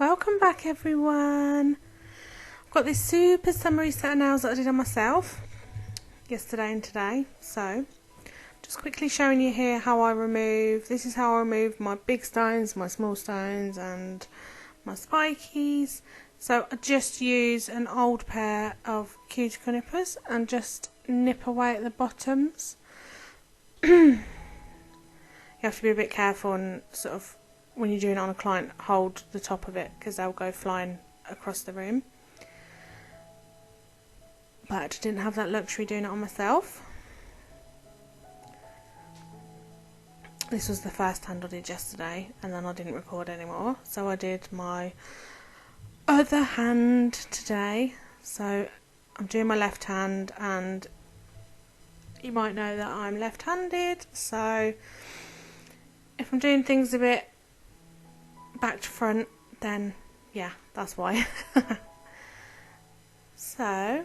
Welcome back everyone. I've got this super summery set of nails that I did on myself yesterday and today. So just quickly showing you here how I remove. This is how I remove my big stones, my small stones and my spikies. So I just use an old pair of cuticle nippers and just nip away at the bottoms. You have to be a bit careful and sort of, when you're doing it on a client, hold the top of it because they'll go flying across the room. But I didn't have that luxury doing it on myself. This was the first hand I did yesterday and then I didn't record anymore. So I did my other hand today. So I'm doing my left hand, and you might know that I'm left-handed. So if I'm doing things a bit back to front, then yeah, that's why. So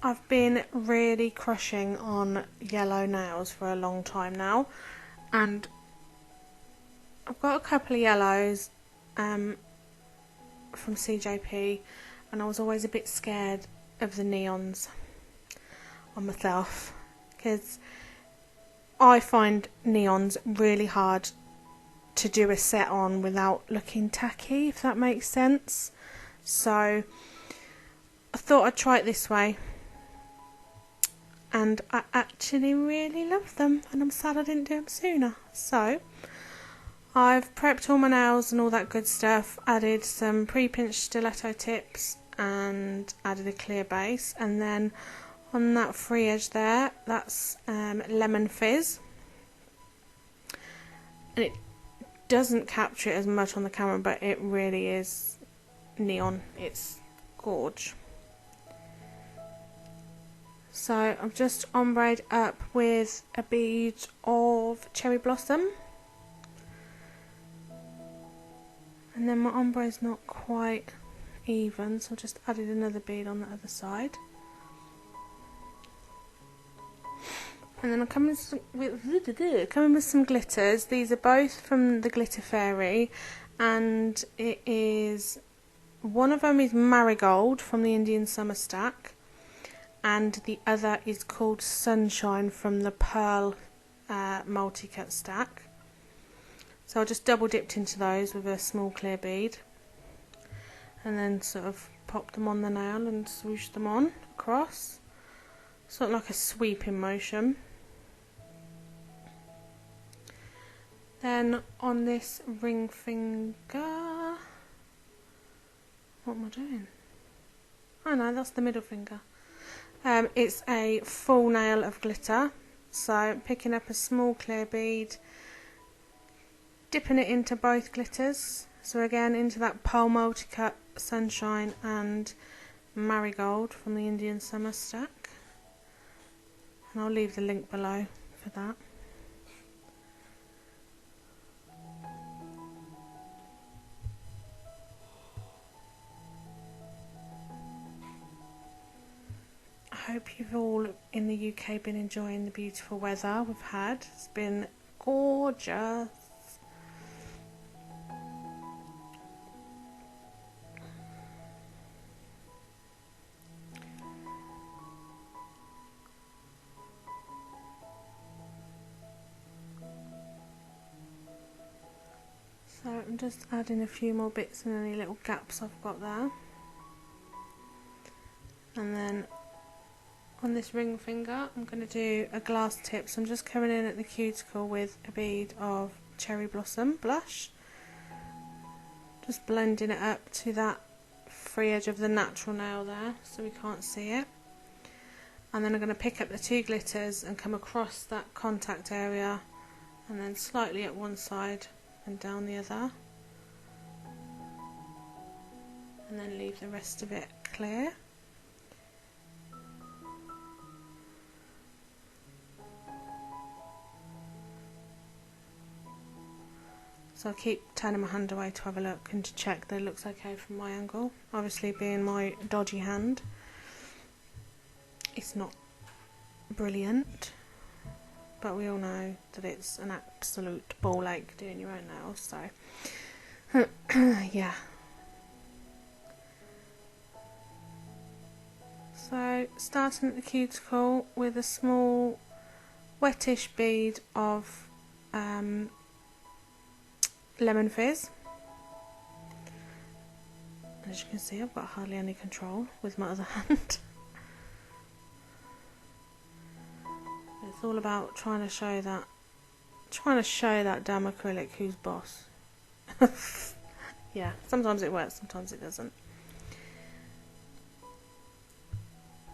I've been really crushing on yellow nails for a long time now, and I've got a couple of yellows from CJP, and I was always a bit scared of the neons on myself because I find neons really hard to do a set on without looking tacky, if that makes sense. So I thought I'd try it this way, and I actually really love them, and I'm sad I didn't do them sooner. So I've prepped all my nails and all that good stuff, added some pre-pinched stiletto tips and added a clear base, and then on that free edge there, that's lemon fizz, and it doesn't capture it as much on the camera, but it really is neon. It's gorge. So I've just ombre'd up with a bead of cherry blossom, and then my ombre is not quite even, so I just added another bead on the other side. And then I'm coming with some glitters. These are both from the Glitter Fairy, and it is, one of them is Marigold from the Indian Summer stack, and the other is called Sunshine from the Pearl Multicut stack. So I just double dipped into those with a small clear bead, and then sort of popped them on the nail and swooshed them on across, sort of like a sweeping motion. Then on this ring finger, what am I doing? Oh no, that's the middle finger. It's a full nail of glitter, so picking up a small clear bead, dipping it into both glitters, so again into that Pearl Multicut, Sunshine and Marigold from the Indian Summer stack, and I'll leave the link below for that. I hope you've all in the UK been enjoying the beautiful weather we've had. It's been gorgeous. So I'm just adding a few more bits in any little gaps I've got there. And then on this ring finger, I'm going to do a glass tip, so I'm just coming in at the cuticle with a bead of cherry blossom blush, just blending it up to that free edge of the natural nail there so we can't see it. And then I'm going to pick up the two glitters and come across that contact area, and then slightly at one side and down the other, and then leave the rest of it clear. So I'll keep turning my hand away to have a look and to check that it looks okay from my angle. Obviously, being my dodgy hand, it's not brilliant, but we all know that it's an absolute ball ache doing your own nails, so yeah. So starting at the cuticle with a small wettish bead of lemon fizz. As you can see, I've got hardly any control with my other hand. It's all about trying to show that damn acrylic who's boss. Yeah, sometimes it works, sometimes it doesn't.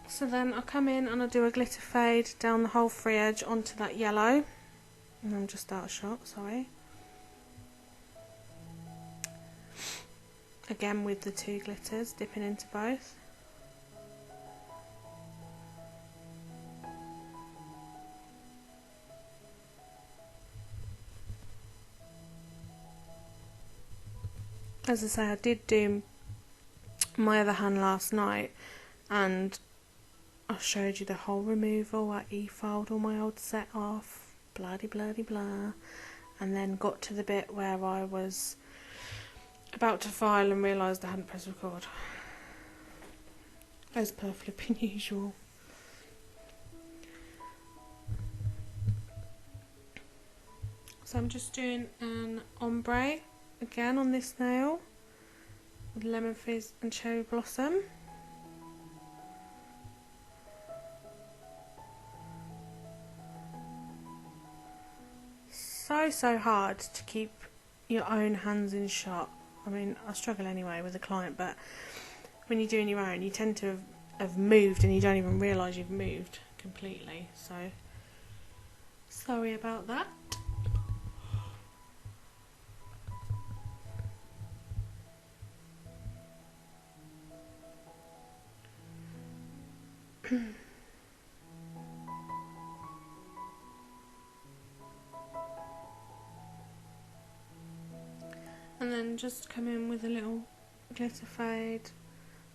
So then I come in and I do a glitter fade down the whole free edge onto that yellow. And I'm just out of shot, sorry. Again with the two glitters, dipping into both. As I say, I did do my other hand last night and I showed you the whole removal. I e-filed all my old set off, bloody blah, and then got to the bit where I was about to file and realised I hadn't pressed record, as per flipping usual. So I'm just doing an ombre again on this nail with lemon fizz and cherry blossom. So hard to keep your own hands in shot. I mean, I struggle anyway with a client, but when you're doing your own, you tend to have moved and you don't even realise you've moved completely. So, sorry about that. And then just come in with a little glitter fade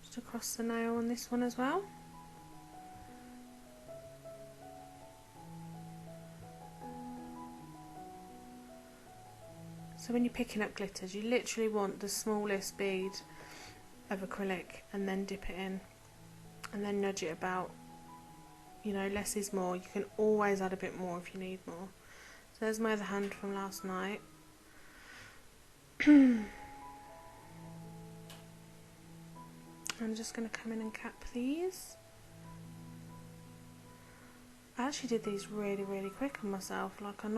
just across the nail on this one as well. So when you're picking up glitters, you literally want the smallest bead of acrylic and then dip it in and then nudge it about. You know, less is more. You can always add a bit more if you need more. So there's my other hand from last night. I'm just going to come in and cap these. I actually did these really quick on myself. Like I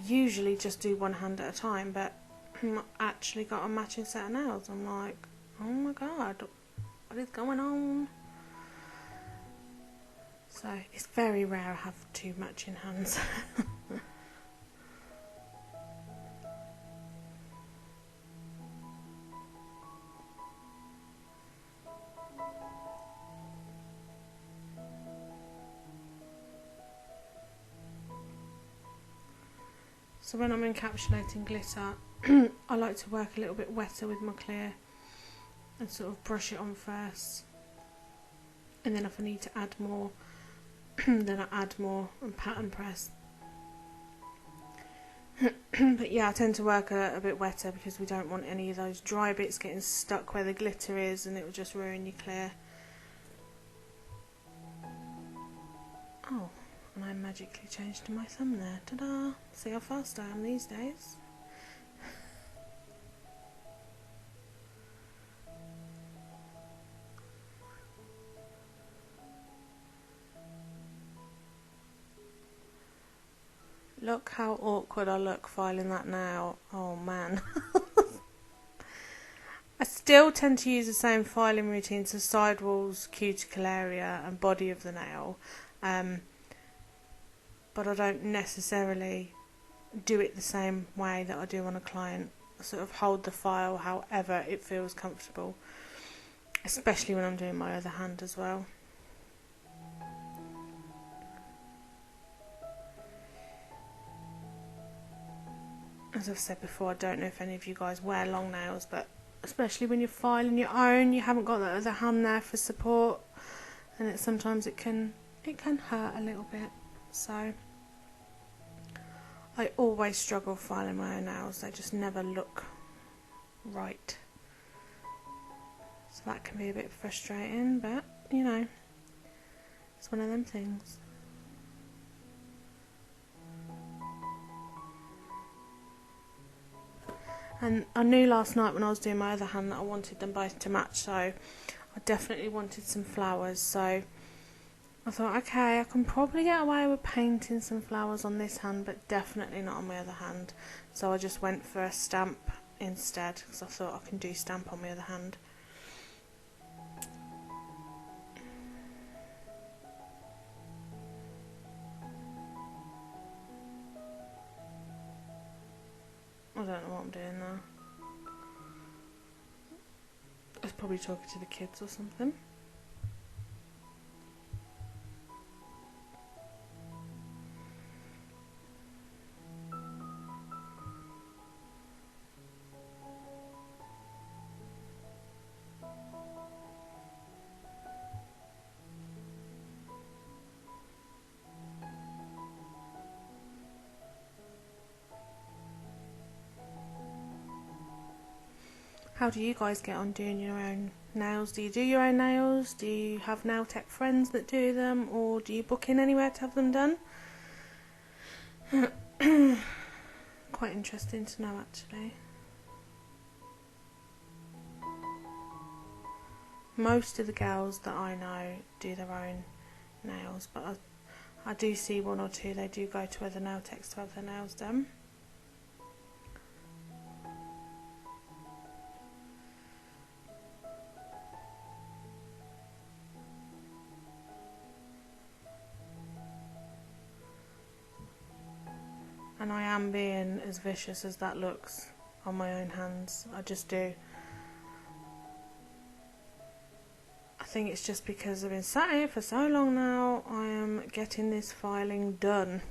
usually just do one hand at a time, but I actually got a matching set of nails. I'm like, oh my god, what is going on? So it's very rare I have two matching hands. So when I'm encapsulating glitter, I like to work a little bit wetter with my clear and sort of brush it on first. And then if I need to add more, then I add more and pattern press. But yeah, I tend to work a bit wetter because we don't want any of those dry bits getting stuck where the glitter is, and it will just ruin your clear. Oh, and I magically changed to my thumb there. Ta-da! See how fast I am these days. Look how awkward I look filing that nail. Oh man. I still tend to use the same filing routine, so sidewalls, cuticle area and body of the nail. But I don't necessarily do it the same way that I do on a client. I sort of hold the file however it feels comfortable, especially when I'm doing my other hand as well. As I've said before, I don't know if any of you guys wear long nails, but especially when you're filing your own, you haven't got that other hand there for support, and sometimes it can hurt a little bit. So I always struggle filing my own nails, they just never look right. So that can be a bit frustrating, but you know, it's one of them things. And I knew last night when I was doing my other hand that I wanted them both to match, so I definitely wanted some flowers. So I thought, okay, I can probably get away with painting some flowers on this hand, but definitely not on my other hand. So I just went for a stamp instead, because I thought I can do stamp on my other hand. I don't know what I'm doing now. I was probably talking to the kids or something. How do you guys get on doing your own nails? Do you do your own nails? Do you have nail tech friends that do them? Or do you book in anywhere to have them done? Quite interesting to know, actually. Most of the girls that I know do their own nails, but I do see one or two, they do go to other nail techs to have their nails done. And I am being as vicious as that looks on my own hands. I just do. I think it's just because I've been sat here for so long now, I am getting this filing done.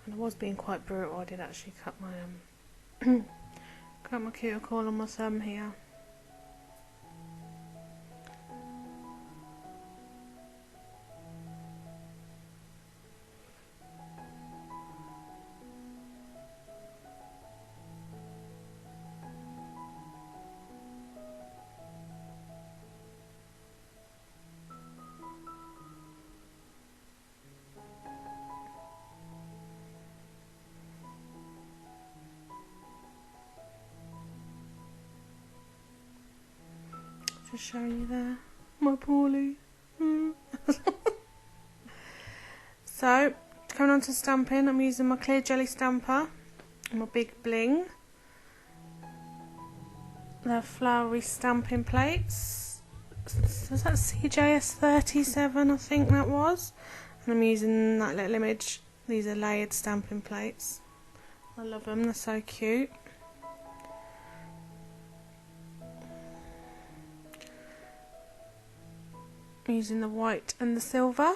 And I was being quite brutal. I did actually cut my cut my cuticle on my thumb here. Just showing you there, my Paulie. So, coming on to stamping, I'm using my clear jelly stamper and my big bling. The flowery stamping plates. Was that CJS 37? I think that was. And I'm using that little image. These are layered stamping plates. I love them, they're so cute. I'm using the white and the silver.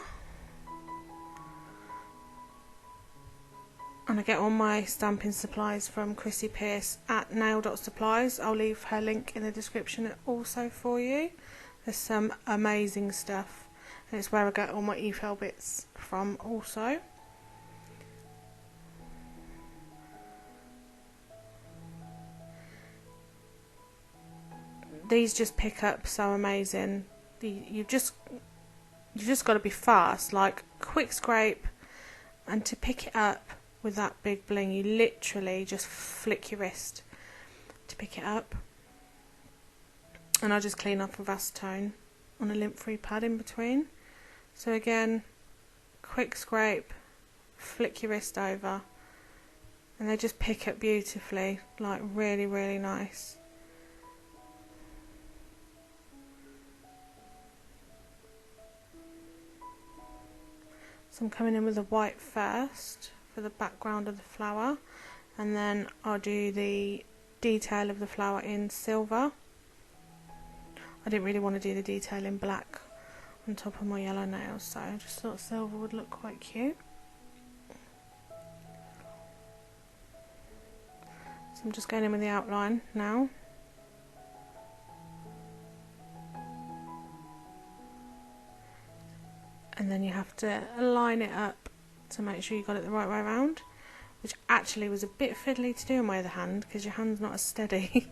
And I get all my stamping supplies from Chrissy Pearce at nail.supplies. I'll leave her link in the description also for you. There's some amazing stuff. And it's where I get all my efile bits from also. these just pick up so amazing. You've just got to be fast, like quick scrape, and to pick it up with that big bling, you literally just flick your wrist to pick it up. And I just clean up with acetone on a lint-free pad in between. So again, quick scrape, flick your wrist over, and they just pick up beautifully, like really, really nice. So I'm coming in with the white first for the background of the flower, and then I'll do the detail of the flower in silver. I didn't really want to do the detail in black on top of my yellow nails, so I just thought silver would look quite cute. So I'm just going in with the outline now. And then you have to line it up to make sure you got it the right way around, which actually was a bit fiddly to do in my other hand because your hand's not as steady.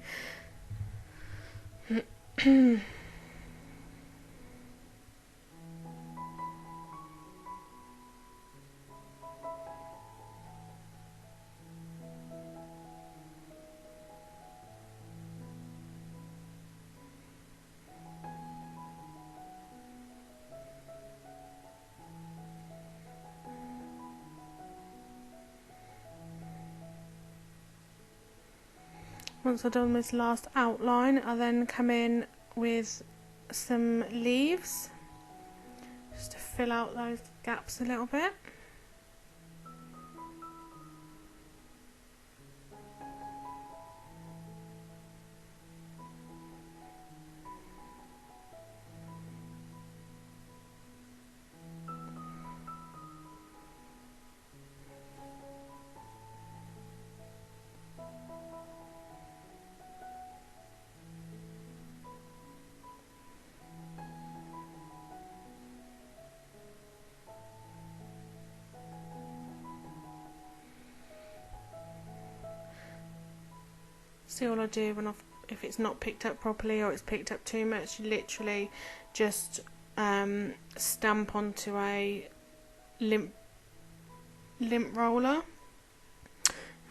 Once I've done this last outline, I then come in with some leaves just to fill out those gaps a little bit. See, all I do when if it's not picked up properly or it's picked up too much, you literally just stamp onto a lint roller.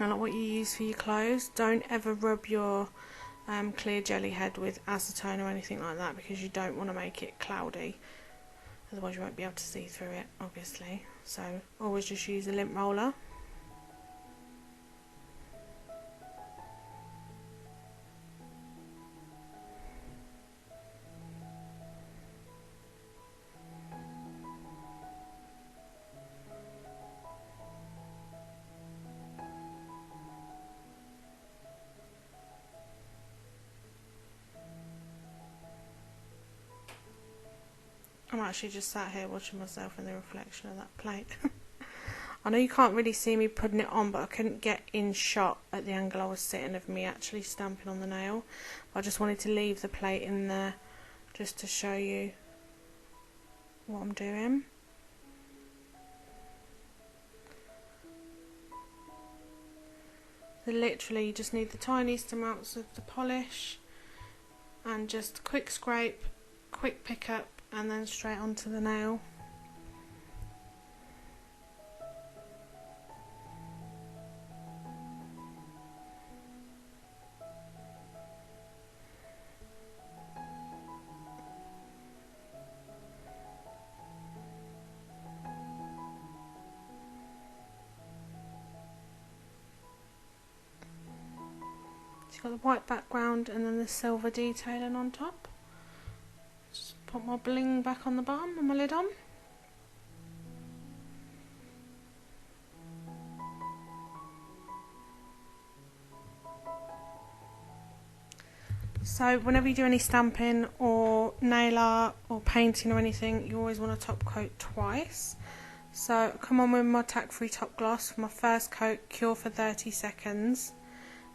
Now, like what you use for your clothes, don't ever rub your clear jelly head with acetone or anything like that, because you don't want to make it cloudy, otherwise you won't be able to see through it, obviously. So always just use a lint roller. I'm actually just sat here watching myself in the reflection of that plate. I know you can't really see me putting it on, but I couldn't get in shot at the angle I was sitting of me actually stamping on the nail. I just wanted to leave the plate in there just to show you what I'm doing. So literally you just need the tiniest amounts of the polish and just quick scrape, quick pick up, and then straight onto the nail. So you've got the white background and then the silver detailing on top. Just put my bling back on the bottom and my lid on. So whenever you do any stamping or nail art or painting or anything, you always want to top coat twice. So come on with my tack free top gloss for my first coat, cure for 30 seconds,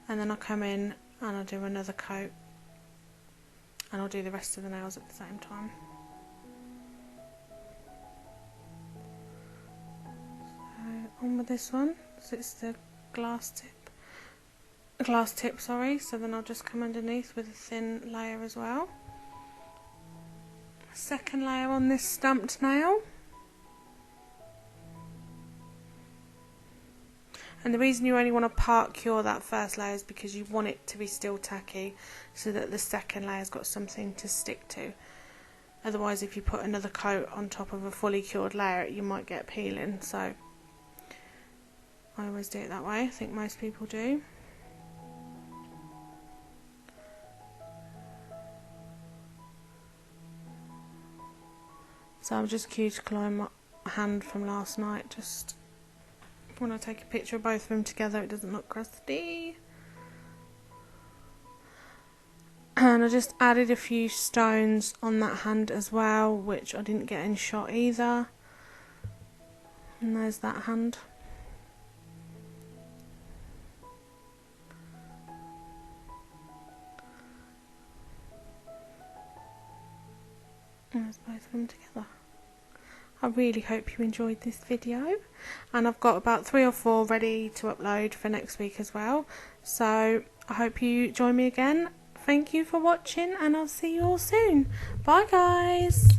and then I'll come in and I'll do another coat, and I'll do the rest of the nails at the same time. So on with this one, so it's the glass tip. glass tip, sorry, so then I'll just come underneath with a thin layer as well. Second layer on this stamped nail. And the reason you only want to part cure that first layer is because you want it to be still tacky so that the second layer's got something to stick to. Otherwise, if you put another coat on top of a fully cured layer, you might get peeling. So I always do it that way. I think most people do. So I'm just cuticling my hand from last night. Just when I take a picture of both of them together, it doesn't look crusty. And I just added a few stones on that hand as well, which I didn't get in shot either. And there's that hand. And there's both of them together. I really hope you enjoyed this video, and I've got about 3 or 4 ready to upload for next week as well. So I hope you join me again. Thank you for watching, and I'll see you all soon. Bye guys.